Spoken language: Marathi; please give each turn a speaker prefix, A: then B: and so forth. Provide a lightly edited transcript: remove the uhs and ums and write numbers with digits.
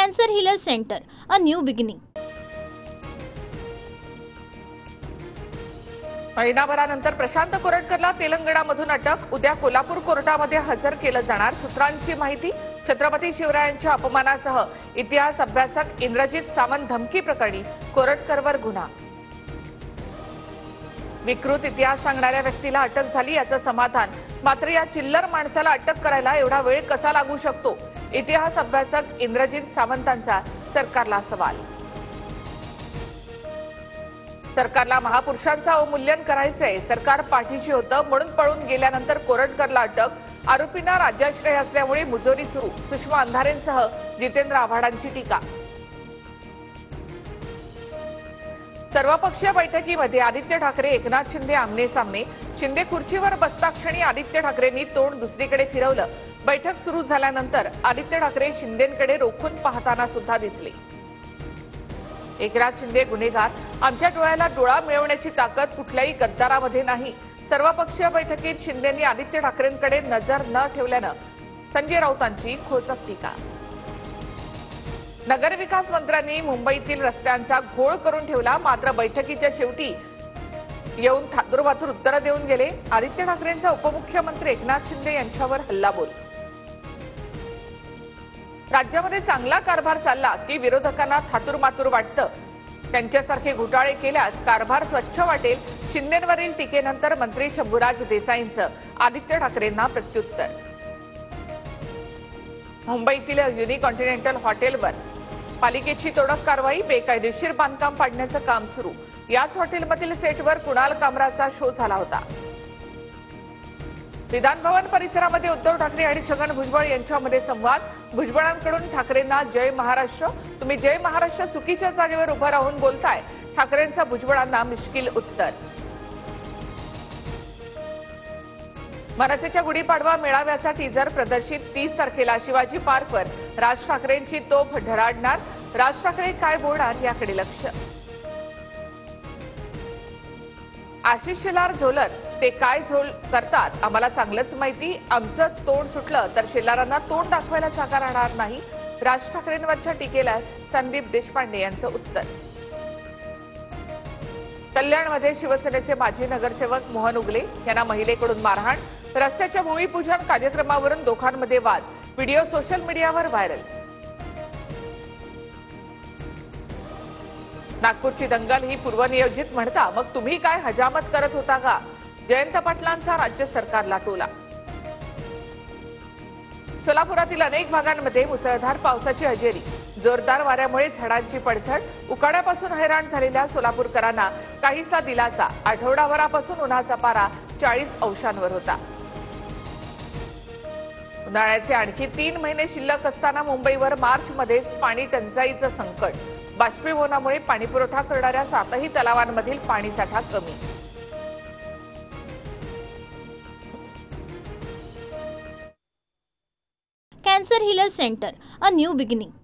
A: Cancer Healer Center, a new beginning.
B: महिनाभरानंतर Prashant कोरटकरला तेलंगणामधून अटक. उद्या कोल्हापूर कोर्टामध्ये हजर केलं जाणार. सूत्रांची माहिती. छत्रपती शिवरायांच्या अपमानासह इतिहास अभ्यासक इंद्रजित सावंत धमकी प्रकरणी कोरटकरवर गुन्हा. विकृत इतिहास सांगणाऱ्या व्यक्तीला अटक झाली याचं समाधान. मात्र या चिल्लर माणसाला अटक करायला एवढा वेळ कसा लागू शकतो? इतिहास अभ्यासक इंद्रजित सावंतांचा सरकारला सवाल. सरकारला महापुरुषांचं अवमूल्यन करायचंय. सरकार पाठीशी होतं म्हणून पळून गेल्यानंतर कोरटकरला अटक. आरोपींना राज्याश्रय असल्यामुळे मुजोरी सुरू. सुषमा अंधारेंसह जितेंद्र आव्हाडांची टीका. सर्वपक्षीय बैठकीमध्ये आदित्य ठाकरे एकनाथ शिंदे आमने सामने. शिंदे खुर्चीवर बसताक्षणी आदित्य ठाकरेंनी तोंड दुसरीकडे फिरवलं. बैठक सुरू झाल्यानंतर आदित्य ठाकरे शिंदेंकडे रोखून पाहताना सुद्धा दिसले. एकनाथ शिंदे गुन्हेगार. आमच्या डोळ्याला डोळा मिळवण्याची ताकद कुठल्याही गद्दारामध्ये नाही. सर्वपक्षीय बैठकीत शिंदेंनी आदित्य ठाकरेंकडे नजर न ठेवल्यानं संजय राऊतांची खोचक टीका. नगरविकास मंत्र्यांनी मुंबईतील रस्त्यांचा घोळ करून ठेवला. मात्र बैठकीच्या शेवटी येऊन थातुरमातुर उत्तरं देऊन गेले. आदित्य ठाकरेंचा उपमुख्यमंत्री एकनाथ शिंदे यांच्यावर हल्लाबोल. राज्यामध्ये चांगला कारभार चालला की विरोधकांना थातुरमातुर वाटतं. त्यांच्यासारखे घोटाळे केल्यास कारभार स्वच्छ वाटेल. शिंदेंवरील टीकेनंतर मंत्री शंभूराज देसाईंचं आदित्य ठाकरेंना प्रत्युत्तर. मुंबईतील युनिकॉन्टिनेंटल हॉटेलवर पालिकेची तोडक कारवाई. बेकायदेशीर बांधकाम पाडण्याचं काम सुरू. याच हॉटेलमधील सेटवर कुणाल कामराचा शो झाला होता. विधानभवन परिसरामध्ये उद्धव ठाकरे आणि छगन भुजबळ यांच्यामध्ये संवाद. भुजबळांकडून ठाकरेंना जय महाराष्ट्र. तुम्ही जय महाराष्ट्र चुकीच्या जागेवर उभं राहून बोलताय. ठाकरेंचा भुजबळांना मिश्किल उत्तर. मनसेच्या गुढीपाडवा मेळाव्याचा टीझर प्रदर्शित. 30 तारखेला शिवाजी पार्कवर राज ठाकरेंची तोफ धडाडणार. राज ठाकरे काय बोलणार याकडे लक्ष. आशिष शेलार झोलर. ते काय झोल करतात आम्हाला चांगलंच माहिती. आमचं तोंड सुटलं तर शेलारांना तोंड दाखवायला जागा राहणार नाही. राज ठाकरेंवरच्या टीकेला संदीप देशपांडे यांचं उत्तर. कल्याणमध्ये शिवसेनेचे माजी नगरसेवक मोहन उगले यांना महिलेकडून मारहाण. रस्त्याच्या भूमिपूजन कार्यक्रमावरून दोघांमध्ये वाद. व्हिडिओ सोशल मीडियावर व्हायरल. नागपूरची दंगल ही पूर्वनियोजित म्हणता मग तुम्ही काय हजामत करत होता का? जयंत पाटलांचा राज्य सरकारला टोला. सोलापुरातील अनेक भागांमध्ये मुसळधार पावसाची हजेरी. जोरदार वाऱ्यामुळे झाडांची पडझड. उकाड्यापासून हैराण झालेल्या सोलापूरकरांना काहीसा दिलासा. आठवडाभरापासून उन्हाचा पारा 40 अंशांवर होता. उन्हाळ्याचे आणखी 3 महिने शिल्लक असताना मुंबईवर मार्चमध्येच पाणी टंचाईचं संकट. बाष्पीभवनामुळे पाणीपुरवठा करणाऱ्या 7ही तलावांमधील पाणीसाठा कमी.
A: Cancer Healer Center, a new beginning.